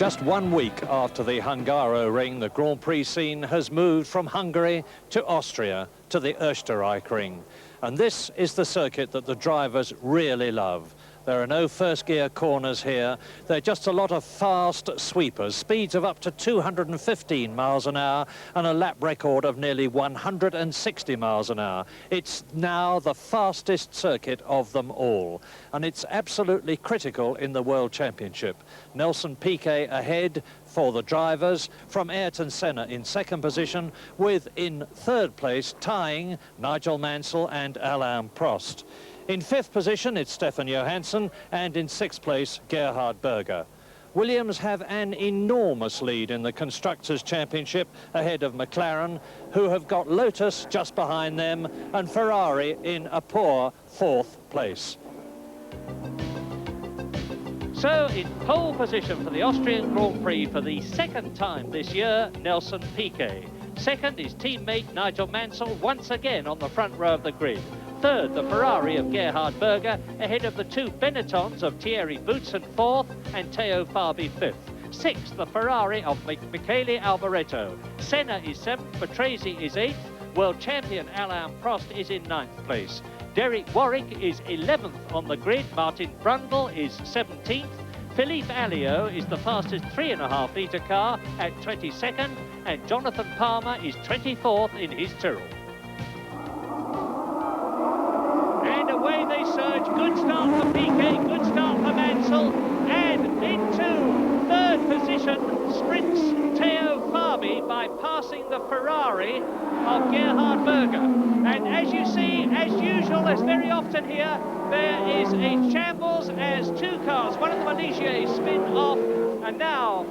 Just 1 week after the Hungaroring, the Grand Prix scene has moved from Hungary to Austria to the Österreich-Ring. And this is the circuit that the drivers really love. There are no first-gear corners here. They're just a lot of fast sweepers, speeds of up to 215 miles an hour and a lap record of nearly 160 miles an hour. It's now the fastest circuit of them all, and it's absolutely critical in the World Championship. Nelson Piquet ahead for the drivers from Ayrton Senna in second position, with in third place tying Nigel Mansell and Alain Prost. In fifth position, it's Stefan Johansson, and in sixth place, Gerhard Berger. Williams have an enormous lead in the Constructors Championship ahead of McLaren, who have got Lotus just behind them, and Ferrari in a poor fourth place. So, in pole position for the Austrian Grand Prix for the second time this year, Nelson Piquet. Second is teammate Nigel Mansell, once again on the front row of the grid. Third, the Ferrari of Gerhard Berger, ahead of the two Benettons of Thierry Boutsen fourth and Theo Fabi fifth. Sixth, the Ferrari of Michele Alboreto. Senna is seventh, Patrese is eighth, world champion Alain Prost is in ninth place. Derek Warwick is 11th on the grid, Martin Brundle is 17th, Philippe Alliot is the fastest 3.5 litre car at 22nd, and Jonathan Palmer is 24th in his Tyrrell. And away they surge. Good start for Piquet, good start for Mansell, and into third position sprints Theo Fabi by passing the Ferrari of Gerhard Berger. And as you see, as usual, as very often here, there is a shambles as two cars. One of them, Alicia, spin off, and now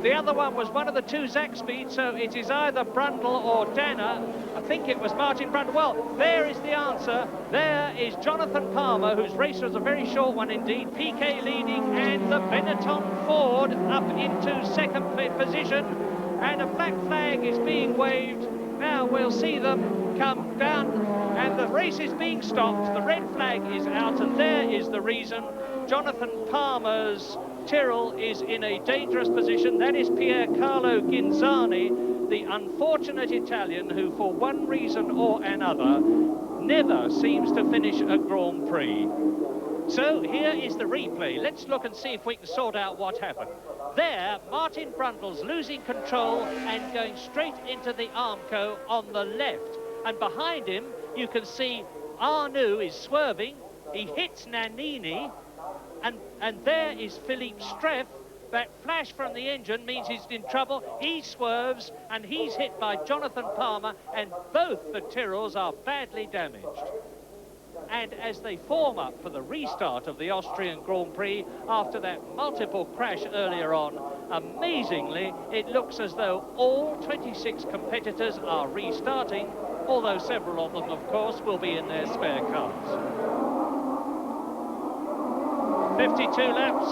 the other one was one of the two Zack-Speed, so it is either Brundle or Danner. I think it was Martin Brundle. Well, there is the answer. There is Jonathan Palmer, whose race was a very short one indeed. Piquet leading, and the Benetton-Ford up into second position. And a black flag is being waved. Now we'll see them come down, and the race is being stopped. The red flag is out, and there is the reason. Jonathan Palmer's Tyrrell is in a dangerous position. That is Pier Carlo Ghinzani, the unfortunate Italian who, for one reason or another, never seems to finish a Grand Prix. So here is the replay. Let's look and see if we can sort out what happened. There, Martin Brundle's losing control and going straight into the Armco on the left. And behind him, you can see Arnoux is swerving. He hits Nannini. And there is Philippe Streff. That flash from the engine means he's in trouble. He swerves, and he's hit by Jonathan Palmer, and both the Tyrrells are badly damaged. And as they form up for the restart of the Austrian Grand Prix after that multiple crash earlier on, amazingly, it looks as though all 26 competitors are restarting, although several of them, of course, will be in their spare cars. 52 laps,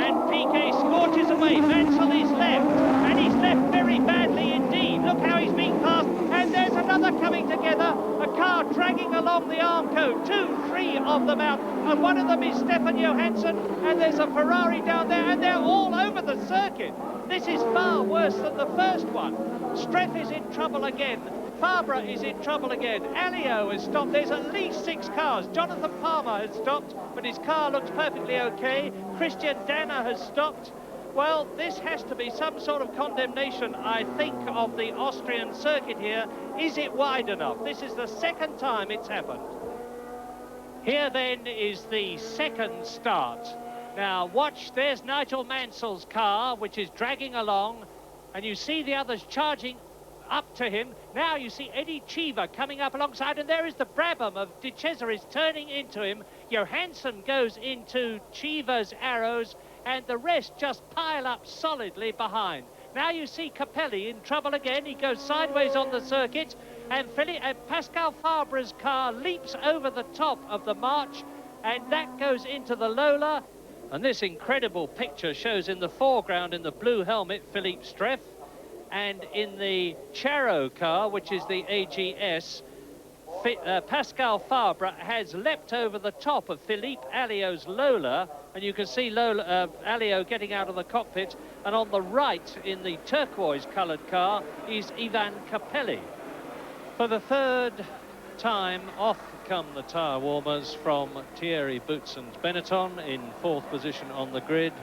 and Piquet scorches away. Mansell is left, and he's left very badly indeed. Look how he's being passed, and there's another coming together, a car dragging along the Armco, 2, 3 of them out, and one of them is Stefan Johansson, and there's a Ferrari down there, and they're all over the circuit. This is far worse than the first one. Streff is in trouble again. Fabre is in trouble again. Alliot has stopped. There's at least 6 cars. Jonathan Palmer has stopped, but his car looks perfectly okay. Christian Danner has stopped. Well, this has to be some sort of condemnation, I think, of the Austrian circuit here. Is it wide enough? This is the second time it's happened. Here, then, is the second start. Now, watch. There's Nigel Mansell's car, which is dragging along, and you see the others charging up to him. Now you see Eddie Cheever coming up alongside, and there is the Brabham of De Cesaris turning into him. Johansson goes into Cheever's arrows, and the rest just pile up solidly behind. Now you see Capelli in trouble again. He goes sideways on the circuit, and Pascal Fabre's car leaps over the top of the march, and that goes into the Lola. And this incredible picture shows in the foreground, in the blue helmet, Philippe Streff. And in the Charo car, which is the AGS, Pascal Fabre has leapt over the top of Philippe Alliot's Lola, and you can see Alain getting out of the cockpit, and on the right in the turquoise-coloured car is Ivan Capelli. For the third time, off come the tyre warmers from Thierry Boutsen's Benetton in fourth position on the grid,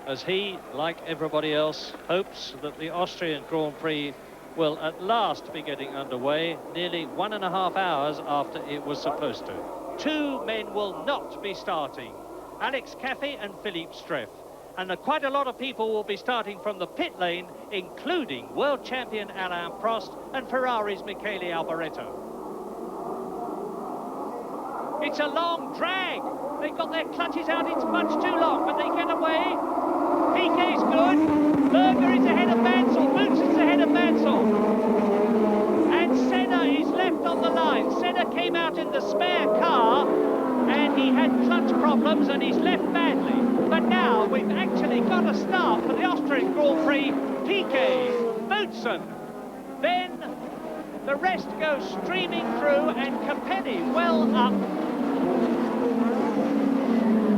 as he, like everybody else, hopes that the Austrian Grand Prix will at last be getting underway nearly 1.5 hours after it was supposed to. Two men will not be starting, Alex Caffey and Philippe Streff. And quite a lot of people will be starting from the pit lane, including world champion Alain Prost and Ferrari's Michele Alboreto. It's a long drag. They've got their clutches out. It's much too long, but they get away. Piquet's good. Berger is ahead of Mansell. Boutsen's ahead of Mansell. And Senna is left on the line. Senna came out in the spare car, and he had clutch problems, and he's left badly. But now we've actually got a start for the Austrian Grand Prix. Piquet, Boutsen, then the rest go streaming through, and Capelli well up.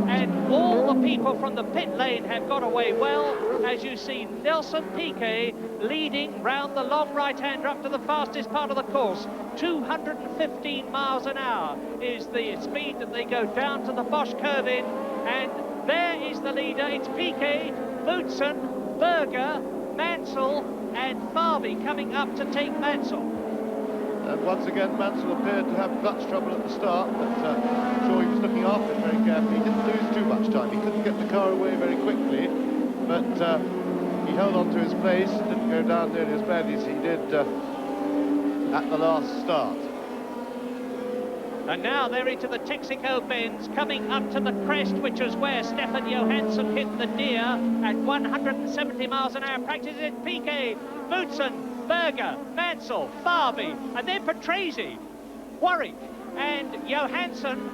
And all the people from the pit lane have got away well, as you see Nelson Piquet leading round the long right-hander up to the fastest part of the course. 215 miles an hour is the speed that they go down to the Bosch curve in, and there is the leader. It's Piquet, Boutsen, Berger, Mansell and Fabi coming up to take Mansell. And once again, Mansell appeared to have clutch trouble at the start, but I'm sure he was looking after it very carefully. He didn't lose too much time. He couldn't get the car away very quickly, but he held on to his place, didn't go down nearly as badly as he did at the last start. And now they're into the Texaco bends, coming up to the crest, which is where Stefan Johansson hit the deer at 170 miles an hour. Practices it, Piquet, Boutsen, Berger, Mansell, Fabi, and then Patrese, Warwick and Johansson.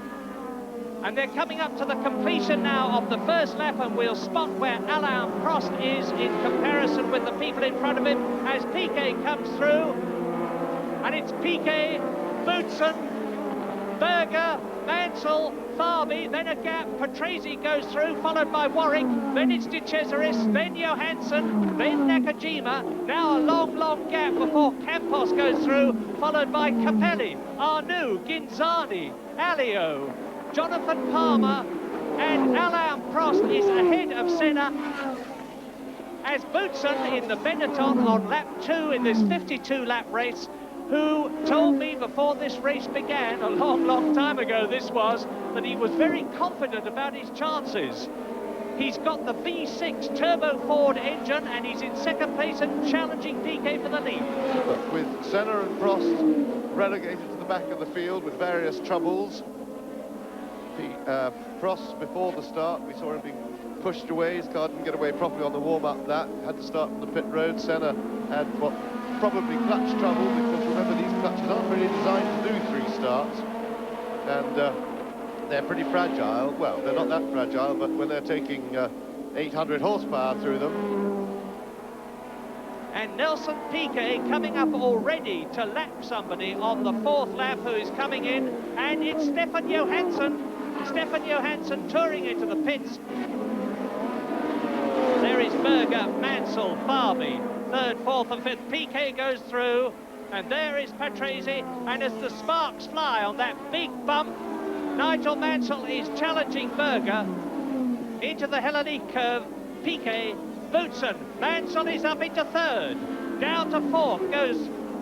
And they're coming up to the completion now of the first lap, and we'll spot where Alain Prost is in comparison with the people in front of him as Piquet comes through. And it's Piquet, Boutsen, Berger, Mansell, Fabi, then a gap. Patrese goes through, followed by Warwick. Then it's De Cesaris, then Johansson, then Nakajima. Now a long, long gap before Campos goes through, followed by Capelli, Arnoux, Ginzani, Alio, Jonathan Palmer, and Alain Prost is ahead of Senna. As Boutsen in the Benetton on lap 2 in this 52-lap race, who told me before this race began, a long, long time ago this was, that he was very confident about his chances. He's got the V6 turbo Ford engine, and he's in second place and challenging Piquet for the lead. But with Senna and Prost relegated to the back of the field with various troubles, Prost, before the start, we saw him being pushed away. His car didn't get away properly on the warm-up. That had to start from the pit road. Senna had probably clutch trouble, because remember, these clutches aren't really designed to do 3 starts, and they're pretty fragile. Well, they're not that fragile, but when they're taking 800 horsepower through them. And Nelson Piquet coming up already to lap somebody on the 4th lap who is coming in, and it's Stefan Johansson. Stefan Johansson touring into the pits. There is Berger, Mansell, Fabi, 3rd, 4th and 5th. Piquet goes through, and there is Patrese, and as the sparks fly on that big bump, Nigel Mansell is challenging Berger into the Hellenic curve. Piquet, Boutsen, Mansell is up into 3rd. Down to 4th goes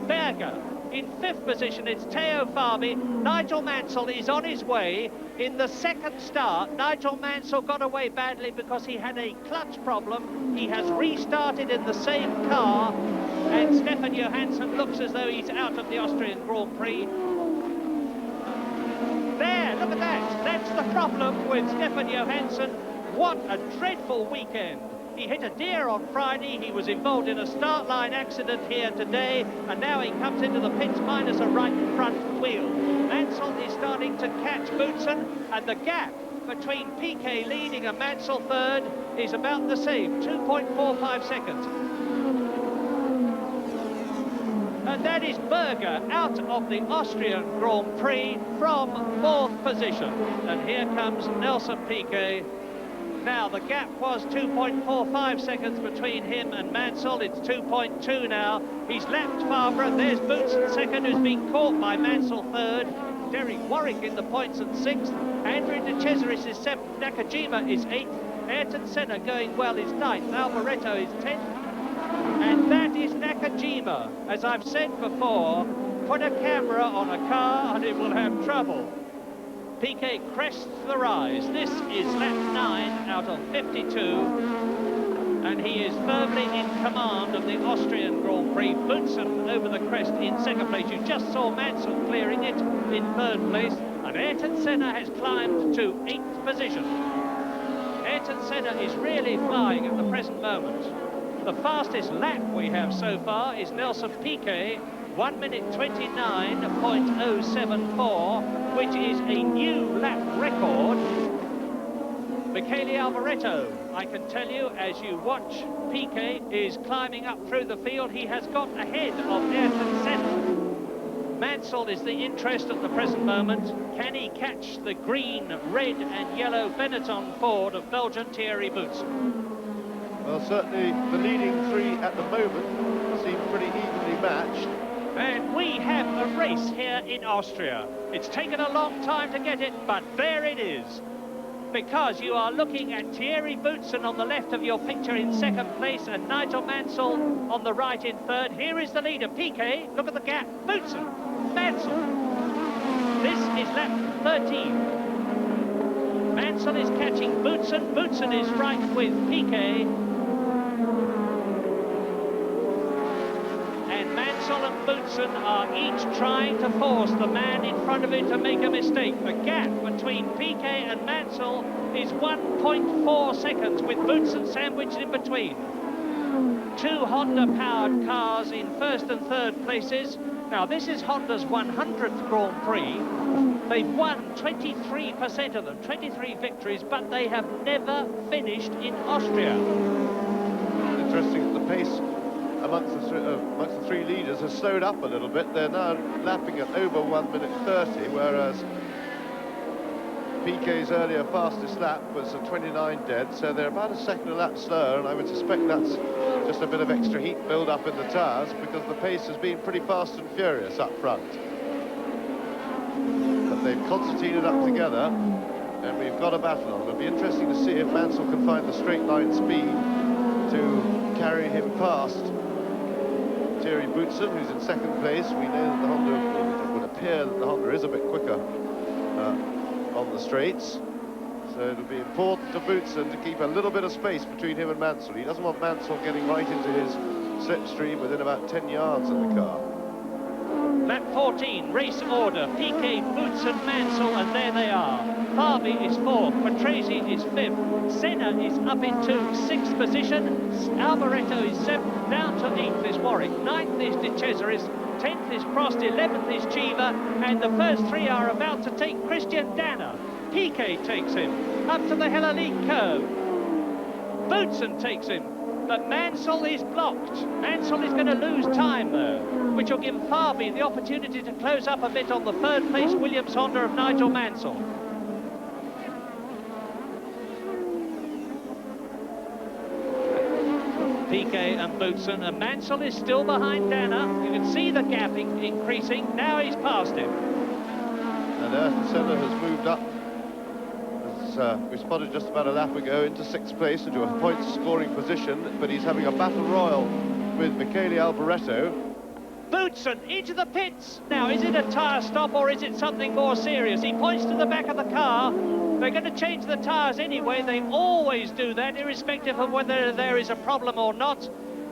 Berger. In 5th position, it's Teo Fabi. Nigel Mansell is on his way. In the 2nd start, Nigel Mansell got away badly because he had a clutch problem. He has restarted in the same car, and Stefan Johansson looks as though he's out of the Austrian Grand Prix. There, look at that. That's the problem with Stefan Johansson. What a dreadful weekend. He hit a deer on Friday, he was involved in a start line accident here today, and now he comes into the pits minus a right front wheel. Mansell is starting to catch Boutsen, and the gap between Piquet leading and Mansell 3rd is about the same, 2.45 seconds. And that is Berger out of the Austrian Grand Prix from 4th position. And here comes Nelson Piquet Now, the gap was 2.45 seconds between him and Mansell. It's 2.2 now. He's lapped Fabre. There's Boutsen second, who's been caught by Mansell third. Derek Warwick in the points at sixth. Andrew De Cesaris is seventh. Nakajima is eighth. Ayrton Senna going well is ninth. Alboreto is 10th. And that is Nakajima. As I've said before, put a camera on a car and it will have trouble. Piquet crests the rise. This is lap 9 out of 52. And he is firmly in command of the Austrian Grand Prix. Boutsen over the crest in second place. You just saw Mansell clearing it in third place. And Ayrton Senna has climbed to 8th position. Ayrton Senna is really flying at the present moment. The fastest lap we have so far is Nelson Piquet, 1 minute 29.074, which is a new lap record. Michele Alboreto, I can tell you, as you watch Piquet is climbing up through the field, he has got ahead of Ayrton Senna. Mansell is the interest at the present moment. Can he catch the green, red and yellow Benetton-Ford of Belgian Thierry Boutsen? Well, certainly the leading three at the moment seem pretty evenly matched. And we have a race here in Austria. It's taken a long time to get it, but there it is. Because you are looking at Thierry Boutsen on the left of your picture in second place and Nigel Mansell on the right in third. Here is the leader, Piquet. Look at the gap. Boutsen, Mansell. This is lap 13. Mansell is catching Boutsen. Boutsen is right with Piquet. And Mansell and Boutsen are each trying to force the man in front of it to make a mistake. The gap between Piquet and Mansell is 1.4 seconds with Boutsen sandwiched in between. Two Honda-powered cars in first and third places. Now, this is Honda's 100th Grand Prix. They've won 23% of them, 23 victories, but they have never finished in Austria. Interesting, the pace amongst the three leaders has slowed up a little bit. They're now lapping at over 1 minute 30, whereas Piquet's earlier fastest lap was a 29 dead, so they're about a second a lap slower, and I would suspect that's just a bit of extra heat build up in the tyres, because the pace has been pretty fast and furious up front. But they've concertinaed up together, and we've got a battle on. It'll be interesting to see if Mansell can find the straight line speed to carry him past Thierry Boutsen, who's in second place. We know that the Honda, it would appear that the Honda is a bit quicker on the straights. So it'll be important to Boutsen to keep a little bit of space between him and Mansell. He doesn't want Mansell getting right into his slipstream within about 10 yards of the car. Lap 14, race order, Piquet, Boutsen, Mansell, and there they are. Fabre is fourth, Patrese is fifth, Senna is up into sixth position, Alboreto is seventh, down to eighth is Warwick, ninth is De Cesaris, 10th is Prost, 11th is Chiva, and the first three are about to take Christian Danner. Piquet takes him up to the Hellenic curve. Boutsen takes him, but Mansell is blocked. Mansell is going to lose time though, which will give Fabre the opportunity to close up a bit on the third place Williams Honda of Nigel Mansell. Piquet and Boutsen, and Mansell is still behind Danner. You can see the gap increasing. Now he's past him. And Ayrton Senna has moved up, as we spotted just about a lap ago, into sixth place, into a point-scoring position, but he's having a battle royal with Michele Alboreto. Boutsen into the pits. Now, is it a tyre stop or is it something more serious? He points to the back of the car. They're going to change the tyres anyway. They always do that, irrespective of whether there is a problem or not.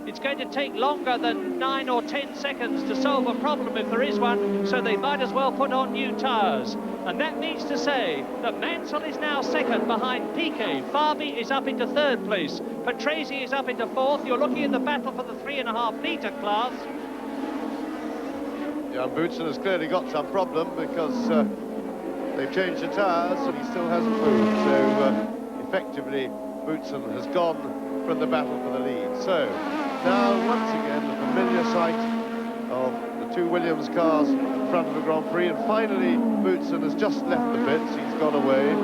It's going to take longer than 9 or 10 seconds to solve a problem if there is one, so they might as well put on new tyres. And that means to say that Mansell is now second behind Piquet. Fabre is up into third place. Patrese is up into fourth. You're looking at the battle for the 3.5 litre class. Yeah, Boutsen has clearly got some problem because they've changed the tyres and he still hasn't moved. So effectively, Boutsen has gone from the battle for the lead. So now, once again, the familiar sight of the two Williams cars in front of the Grand Prix, and finally Boutsen has just left the pits. He's gone away,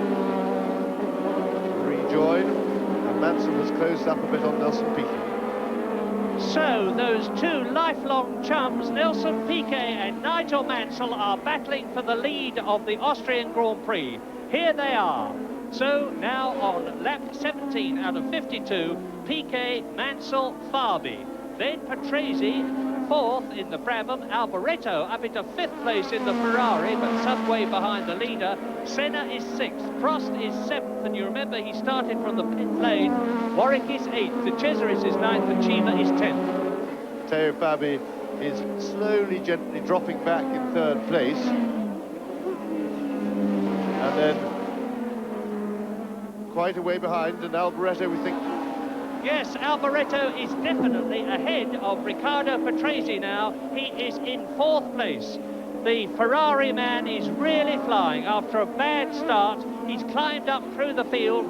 rejoin, and Mansell has closed up a bit on Nelson Piquet. So those two lifelong chums, Nelson Piquet and Nigel Mansell, are battling for the lead of the Austrian Grand Prix. Here they are. So now on lap 17 out of 52, Piquet, Mansell, Fabi. Then Patrese fourth in the Brabham, Alboreto up into fifth place in the Ferrari, but some way behind the leader. Senna is sixth, Prost is seventh, and you remember he started from the pit lane. Warwick is eighth, De Cesaris is ninth, and Cima is 10th. Matteo Fabi is slowly, gently dropping back in third place. And then quite a way behind, and Alboreto, we think. Yes, Alboreto is definitely ahead of Riccardo Patrese now. He is in fourth place. The Ferrari man is really flying after a bad start. He's climbed up through the field.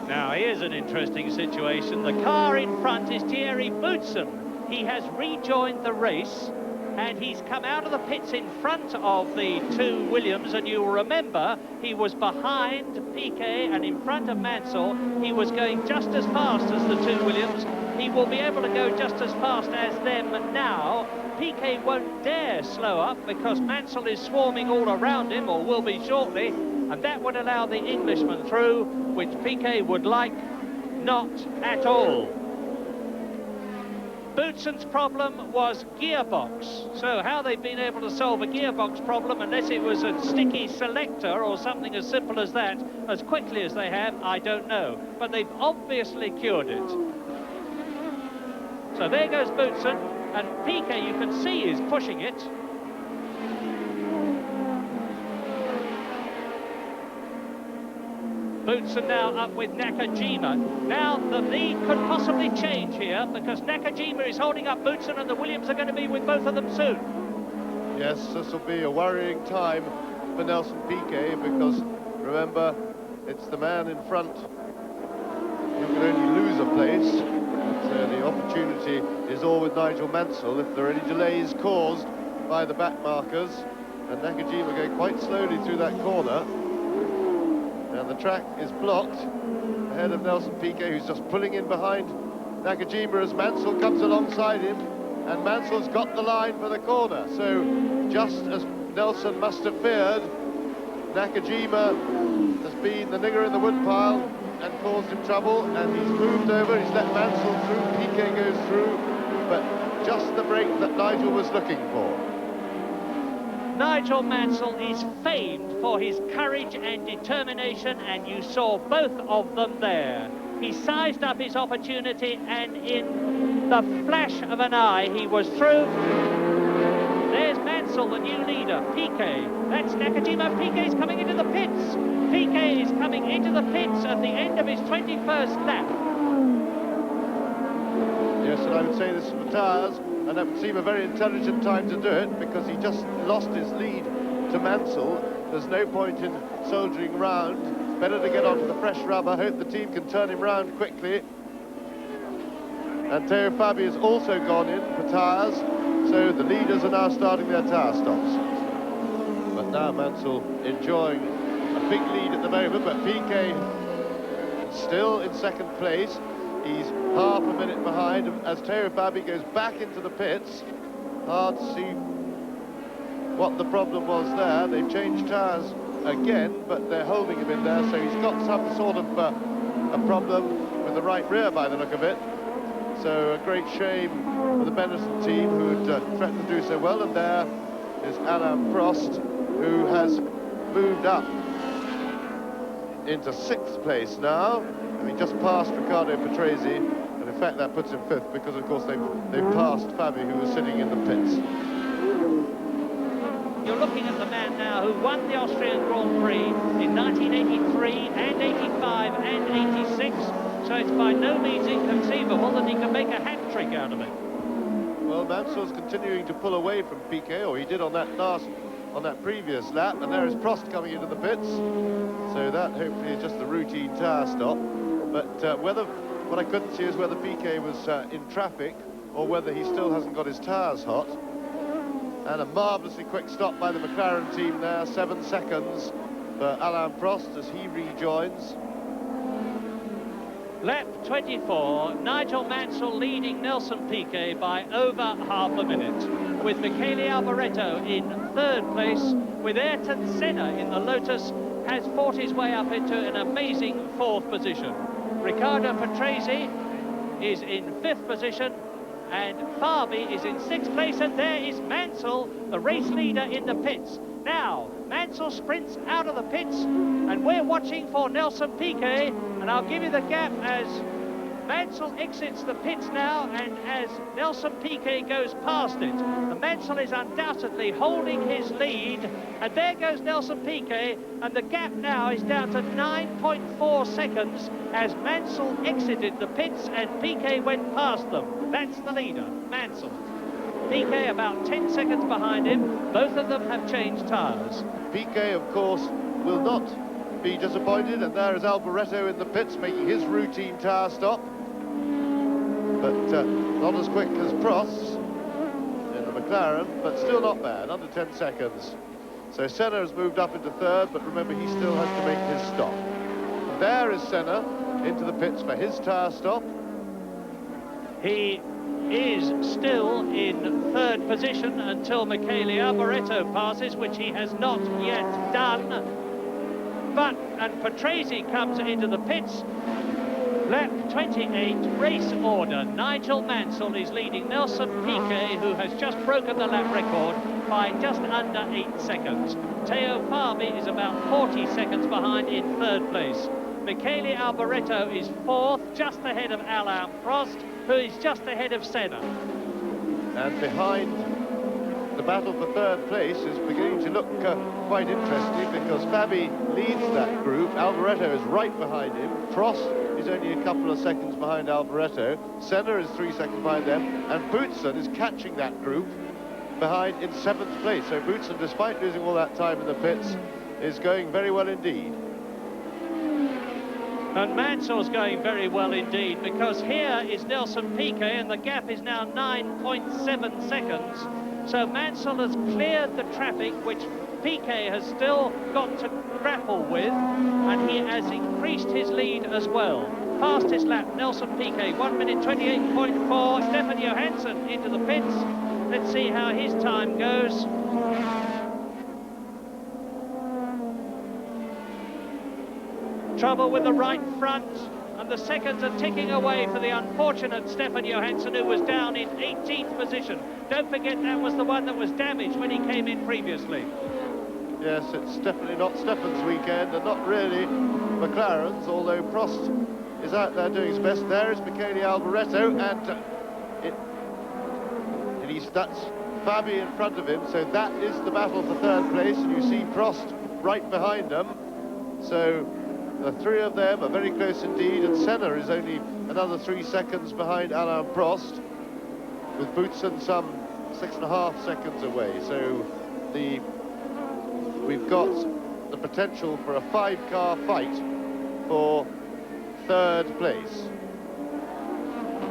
Now, here's an interesting situation. The car in front is Thierry Boutsen. He has rejoined the race, and he's come out of the pits in front of the two Williams, and you'll remember he was behind Piquet and in front of Mansell. He was going just as fast as the two Williams. He will be able to go just as fast as them now. Piquet won't dare slow up because Mansell is swarming all around him, or will be shortly, and that would allow the Englishman through, which Piquet would like not at all. Boutsen's problem was gearbox. So how they've been able to solve a gearbox problem, unless it was a sticky selector or something as simple as that, as quickly as they have, I don't know. But they've obviously cured it. So there goes Boutsen, and Piquet, you can see, is pushing it. Boutsen now up with Nakajima. Now the lead could possibly change here because Nakajima is holding up Boutsen, and the Williams are going to be with both of them soon. Yes, this will be a worrying time for Nelson Piquet because, remember, it's the man in front who can only lose a place. So the opportunity is all with Nigel Mansell if there are any delays caused by the back markers. And Nakajima going quite slowly through that corner. And the track is blocked ahead of Nelson Piquet, who's just pulling in behind Nakajima as Mansell comes alongside him, and Mansell's got the line for the corner. So just as Nelson must have feared, Nakajima has been the nigger in the woodpile and caused him trouble, and he's moved over, he's let Mansell through, Piquet goes through, but just the break that Nigel was looking for. Nigel Mansell is famed for his courage and determination, and you saw both of them there. He sized up his opportunity, and in the flash of an eye, he was through. There's Mansell, the new leader. Piquet, that's Nakajima. Piquet's coming into the pits. Piquet is coming into the pits at the end of his 21st lap. Yes, and I would say this for tyres, and that would seem a very intelligent time to do it because he just lost his lead to Mansell. There's no point in soldiering round. Better to get onto the fresh rubber, hope the team can turn him round quickly. And Matteo Fabi has also gone in for tyres, so the leaders are now starting their tyre stops. But now Mansell enjoying a big lead at the moment, but Piquet still in second place. He's half a minute behind as Matteo Fabi goes back into the pits. Hard to see what the problem was there. They've changed tyres again, but they're holding him in there, so he's got some sort of a problem with the right rear by the look of it. So a great shame for the Benetton team who had threatened to do so well. And there is Alain Prost, who has moved up into sixth place now. He just passed Riccardo Patrese, and in fact that puts him fifth because of course they've passed Fabi, who was sitting in the pits. You're looking at the man now who won the Austrian Grand Prix in 1983 and 85 and 86, so it's by no means inconceivable that he can make a hat-trick out of it. Well, Mansell's continuing to pull away from Piquet, or he did on that previous lap, and there is Prost coming into the pits, so that hopefully is just the routine tyre stop. But what I couldn't see is whether Piquet was in traffic or whether he still hasn't got his tyres hot. And a marvellously quick stop by the McLaren team there, 7 seconds for Alain Prost as he rejoins. Lap 24, Nigel Mansell leading Nelson Piquet by over half a minute, with Michele Alboreto in third place, with Ayrton Senna in the Lotus, has fought his way up into an amazing fourth position. Riccardo Patrese is in fifth position, and Fabi is in sixth place, and there is Mansell, the race leader in the pits. Now, Mansell sprints out of the pits, and we're watching for Nelson Piquet, and I'll give you the gap as Mansell exits the pits now, and as Nelson Piquet goes past it. The Mansell is undoubtedly holding his lead, and there goes Nelson Piquet, and the gap now is down to 9.4 seconds as Mansell exited the pits and Piquet went past them. That's the leader, Mansell. Piquet about 10 seconds behind him. Both of them have changed tyres. Piquet, of course, will not be disappointed, and there is Alboreto in the pits making his routine tyre stop. But not as quick as Prost in the McLaren, but still not bad, under 10 seconds. So Senna has moved up into third, but remember, he still has to make his stop. And there is Senna into the pits for his tyre stop. He is still in third position until Michele Alboreto passes, which he has not yet done. And Patrese comes into the pits. Lap 28, race order. Nigel Mansell is leading Nelson Piquet, who has just broken the lap record by just under 8 seconds. Teo Fabi is about 40 seconds behind in third place. Michele Alboreto is fourth, just ahead of Alain Prost, who is just ahead of Senna. And behind, the battle for third place is beginning to look quite interesting, because Fabi leads that group. Alboreto is right behind him. Prost is only a couple of seconds behind Alboreto. Senna is 3 seconds behind them, and Boutsen is catching that group behind in seventh place. So Boutsen, despite losing all that time in the pits, is going very well indeed. And Mansell's going very well indeed, because here is Nelson Piquet, and the gap is now 9.7 seconds. So Mansell has cleared the traffic, which Piquet has still got to grapple with, and he has increased his lead as well. Past his lap, Nelson Piquet, 1 minute 28.4. Stefan Johansson into the pits. Let's see how his time goes. Trouble with the right front, and the seconds are ticking away for the unfortunate Stefan Johansson, who was down in 18th position. Don't forget, that was the one that was damaged when he came in previously. Yes, it's definitely not Stefan's weekend, and not really McLaren's, although Prost is out there doing his best. There is Michele Alboreto, and that's Fabi in front of him, so that is the battle for third place, and you see Prost right behind them. So the three of them are very close indeed, and Senna is only another 3 seconds behind Alain Prost, with Boutsen some 6.5 seconds away. So we've got the potential for a 5-car fight for third place.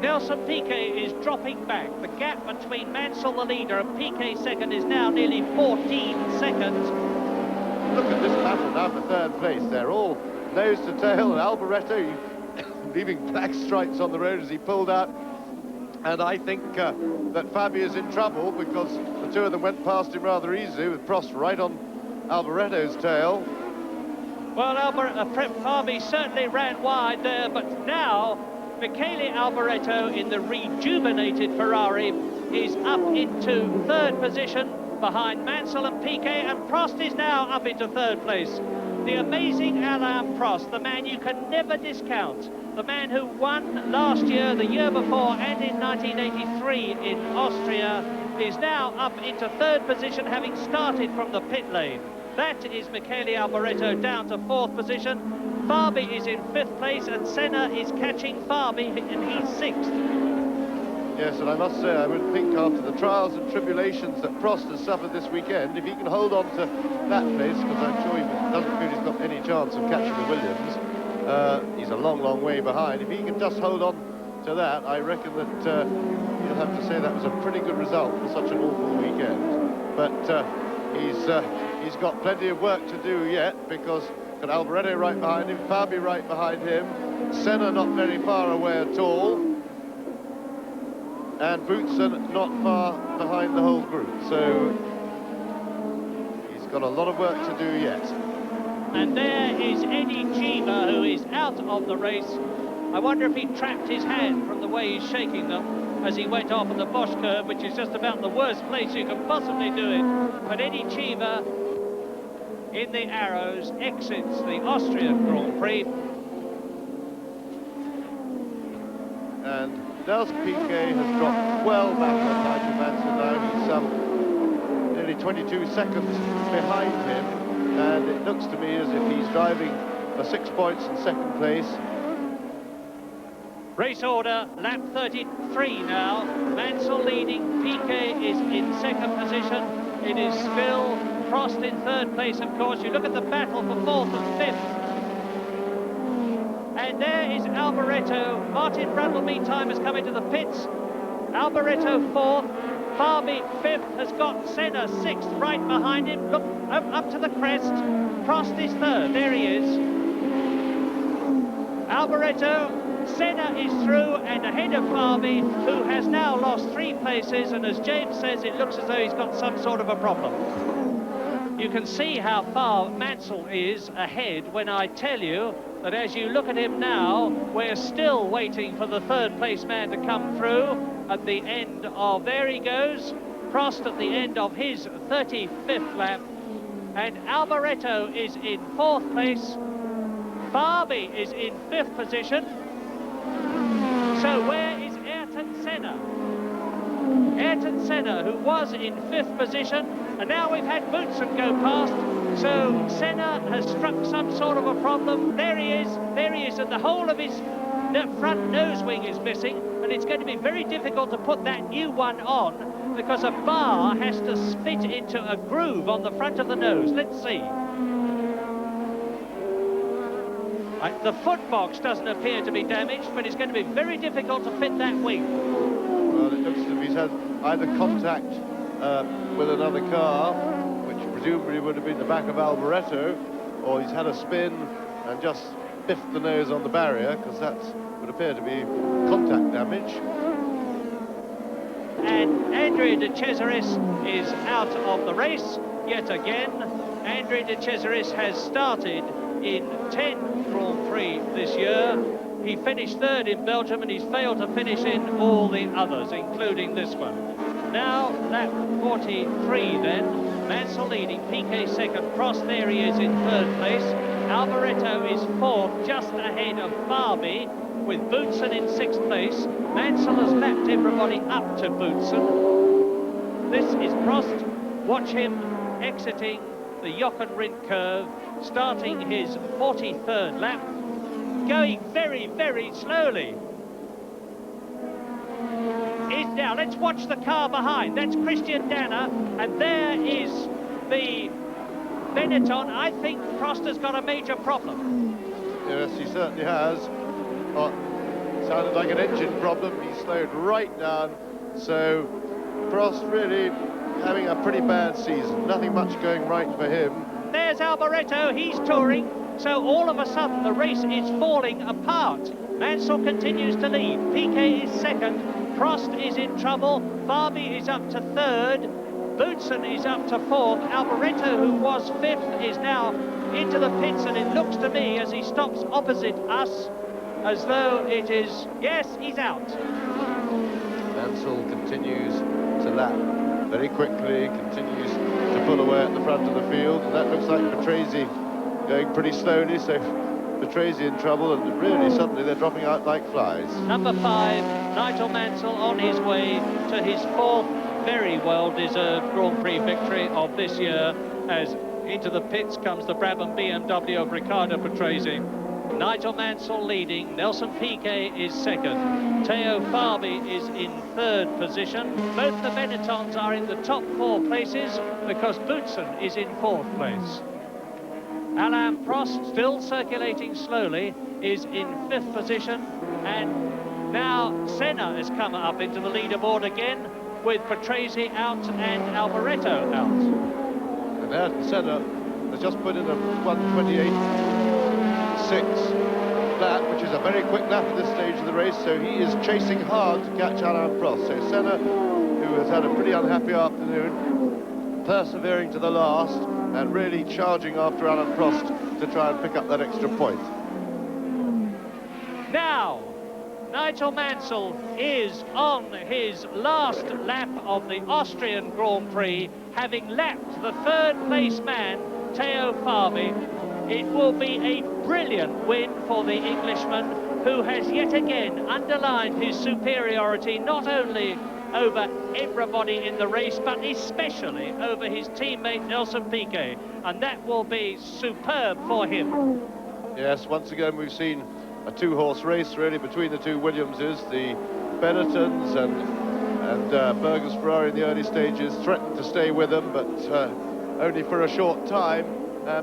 Nelson Piquet is dropping back. The gap between Mansell, the leader, and Piquet second is now nearly 14 seconds. Look at this battle now for third place. They're all nose to tail, and Alboreto leaving black stripes on the road as he pulled out. And I think that Fabi is in trouble, because the two of them went past him rather easily, with Prost right on Alboreto's tail. Well, Fabi certainly ran wide there, but now Michele Alboreto in the rejuvenated Ferrari is up into third position behind Mansell and Piquet, and Prost is now up into third place. The amazing Alain Prost, the man you can never discount, the man who won last year, the year before, and in 1983 in Austria, is now up into third position, having started from the pit lane. That is Michele Alboreto down to fourth position. Fabi is in fifth place, and Senna is catching Fabi, and he's sixth. Yes, and I must say, I would think after the trials and tribulations that Prost has suffered this weekend, if he can hold on to that place, because I'm sure he doesn't feel he's got any chance of catching the Williams, he's a long, long way behind. If he can just hold on to that, I reckon that you'll have to say that was a pretty good result for such an awful weekend. But he's got plenty of work to do yet, because got Alboreto right behind him, Fabi right behind him, Senna not very far away at all, and Boutsen not far behind the whole group, so he's got a lot of work to do yet. And there is Eddie Cheever, who is out of the race. I wonder if he trapped his hand from the way he's shaking them as he went off on the Bosch curve, which is just about the worst place you can possibly do it. But Eddie Cheever, in the arrows, exits the Austrian Grand Prix. And Nelson Piquet has dropped well back on Nigel Mansell now. He's nearly 22 seconds behind him, and it looks to me as if he's driving for 6 points in second place. Race order, lap 33 now. Mansell leading, Piquet is in second position. It is still Prost in third place, of course. You look at the battle for fourth and fifth. And there is Alboreto. Martin Brundle, meantime, has come into the pits. Alboreto fourth. Farby fifth, has got Senna sixth right behind him. Look, up to the crest. Prost is third. There he is. Alboreto. Senna is through and ahead of Farby, who has now lost 3 places, and as James says, it looks as though he's got some sort of a problem. You can see how far Mansell is ahead when I tell you that as you look at him now, we're still waiting for the third place man to come through at the end of, there he goes, Prost at the end of his 35th lap, and Alboreto is in 4th place, Farby is in 5th position. So where is Ayrton Senna? Ayrton Senna, who was in 5th position, and now we've had Boutsen go past, so Senna has struck some sort of a problem. There he is, and the whole of his front nose wing is missing, and it's going to be very difficult to put that new one on, because a bar has to split into a groove on the front of the nose. Let's see. The footbox doesn't appear to be damaged, but it's going to be very difficult to fit that wing. Well, it looks as if he's had either contact with another car, which presumably would have been the back of Alboreto, or he's had a spin and just biffed the nose on the barrier, because that would appear to be contact damage. And Andrea de Cesaris is out of the race yet again. Andrea de Cesaris has started in 10 Grand Prix this year. He finished third in Belgium, and he's failed to finish in all the others, including this one. Now, lap 43 then. Mansell leading, Piquet second, Prost, there he is in third place. Alboreto is fourth, just ahead of Farby, with Boutsen in 6th place. Mansell has lapped everybody up to Boutsen. This is Prost. Watch him exiting the Jochenrindt curve, starting his 43rd lap, going very, very slowly. Now, let's watch the car behind. That's Christian Danner, and there is the Benetton. I think Prost has got a major problem. Yes, he certainly has. Oh, sounded like an engine problem. He slowed right down, so Prost really having a pretty bad season. Nothing much going right for him. There's Alboreto, he's touring, so all of a sudden the race is falling apart. Mansell continues to lead, Piquet is second, Prost is in trouble, Farby is up to third, Boutsen is up to fourth, Alboreto, who was fifth, is now into the pits, and it looks to me, as he stops opposite us, as though it is, yes, he's out. Mansell continues to lap very quickly, continues to pull away at the front of the field, and that looks like Patrese going pretty slowly, so Patrese in trouble, and really suddenly they're dropping out like flies. Number 5, Nigel Mansell on his way to his 4th very well-deserved Grand Prix victory of this year, as into the pits comes the Brabham BMW of Riccardo Patrese. Nigel Mansell leading, Nelson Piquet is second, Theo Farby is in third position. Both the Benettons are in the top 4 places because Boutsen is in 4th place. Alain Prost, still circulating slowly, is in 5th position, and now Senna has come up into the leaderboard again, with Patrese out and Alboreto out. And Ayrton Senna has just put in a 1:28.6 lap, which is is a very quick lap at this stage of the race, so he is chasing hard to catch Alain Prost. So Senna, who has had a pretty unhappy afternoon, persevering to the last and really charging after Alain Prost to try and pick up that extra point. Now, Nigel Mansell is on his last lap of the Austrian Grand Prix, having lapped the third-place man, Tyrrell-Ford. It will be a brilliant win for the Englishman, who has yet again underlined his superiority not only over everybody in the race, but especially over his teammate Nelson Piquet, and that will be superb for him. Yes, once again we've seen a two-horse race really between the two Williamses. The Benettons and Berger's Ferrari in the early stages threatened to stay with them, but only for a short time.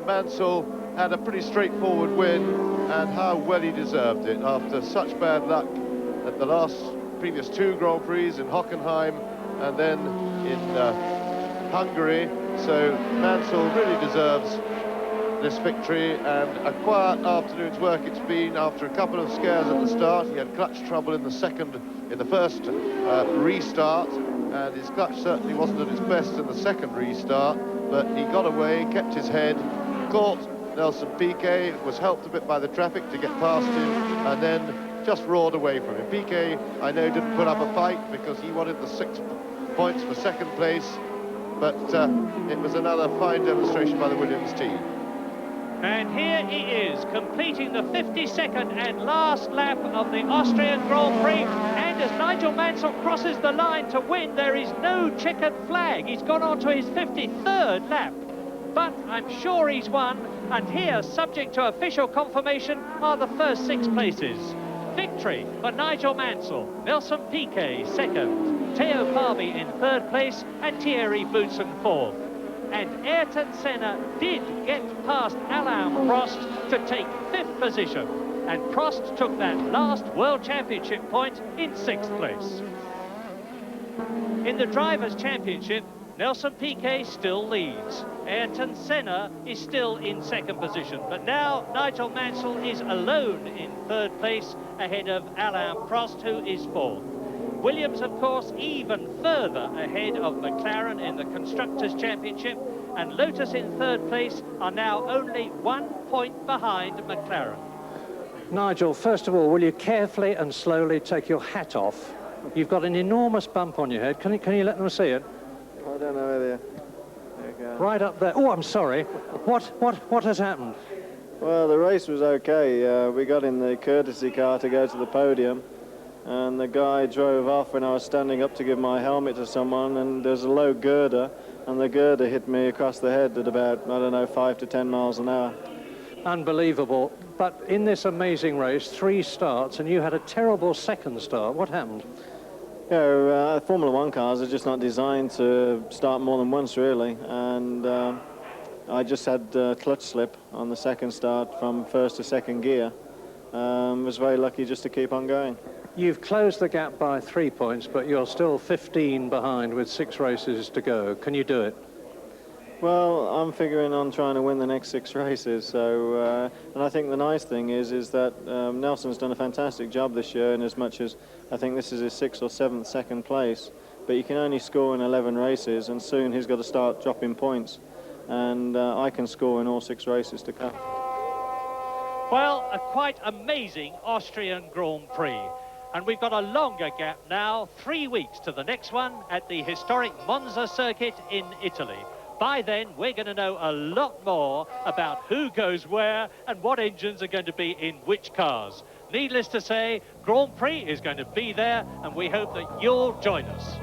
Mansell had a pretty straightforward win, and how well he deserved it after such bad luck at the previous two Grand Prix in Hockenheim and then in Hungary. So Mansell really deserves this victory, and a quiet afternoon's work it's been after a couple of scares at the start. He had clutch trouble in the first restart, and his clutch certainly wasn't at its best in the second restart, but he got away, kept his head, caught Nelson Piquet, was helped a bit by the traffic to get past him, and then just roared away from him. Piquet, I know, didn't put up a fight because he wanted the 6 points for second place, but it was another fine demonstration by the Williams team. And here he is, completing the 52nd and last lap of the Austrian Grand Prix. And as Nigel Mansell crosses the line to win, there is no checkered flag. He's gone on to his 53rd lap. But I'm sure he's won. And here, subject to official confirmation, are the first 6 places. Victory for Nigel Mansell, Nelson Piquet second, Tyrrell-Ford in third place, and Thierry Boutsen fourth. And Ayrton Senna did get past Alain Prost to take 5th position, and Prost took that last World Championship point in 6th place. In the Drivers' Championship, Nelson Piquet still leads. Ayrton Senna is still in 2nd position, but now Nigel Mansell is alone in 3rd place ahead of Alain Prost, who is 4th. Williams, of course, even further ahead of McLaren in the Constructors' Championship, and Lotus in 3rd place are now only 1 point behind McLaren. Nigel, first of all, will you carefully and slowly take your hat off? You've got an enormous bump on your head. Can you let them see it? I don't know whether... There you go. Right up there. Oh, I'm sorry. What has happened? Well, the race was okay. We got in the courtesy car to go to the podium, and the guy drove off when I was standing up to give my helmet to someone, and there's a low girder, and the girder hit me across the head at about, I don't know, 5 to 10 miles an hour. Unbelievable. But in this amazing race, 3 starts, and you had a terrible second start. What happened? You know, Formula 1 cars are just not designed to start more than once, really, and I just had clutch slip on the second start from 1st to 2nd gear. Was very lucky just to keep on going. You've closed the gap by 3 points, but you're still 15 behind with 6 races to go. Can you do it? Well, I'm figuring on trying to win the next 6 races. So, and I think the nice thing is that Nelson's done a fantastic job this year, in as much as I think this is his 6th or 7th second place. But you can only score in 11 races, and soon he's got to start dropping points. And I can score in all 6 races to come. Well, a quite amazing Austrian Grand Prix. And we've got a longer gap now, 3 weeks to the next one at the historic Monza circuit in Italy. By then, we're going to know a lot more about who goes where and what engines are going to be in which cars. Needless to say, Grand Prix is going to be there, and we hope that you'll join us.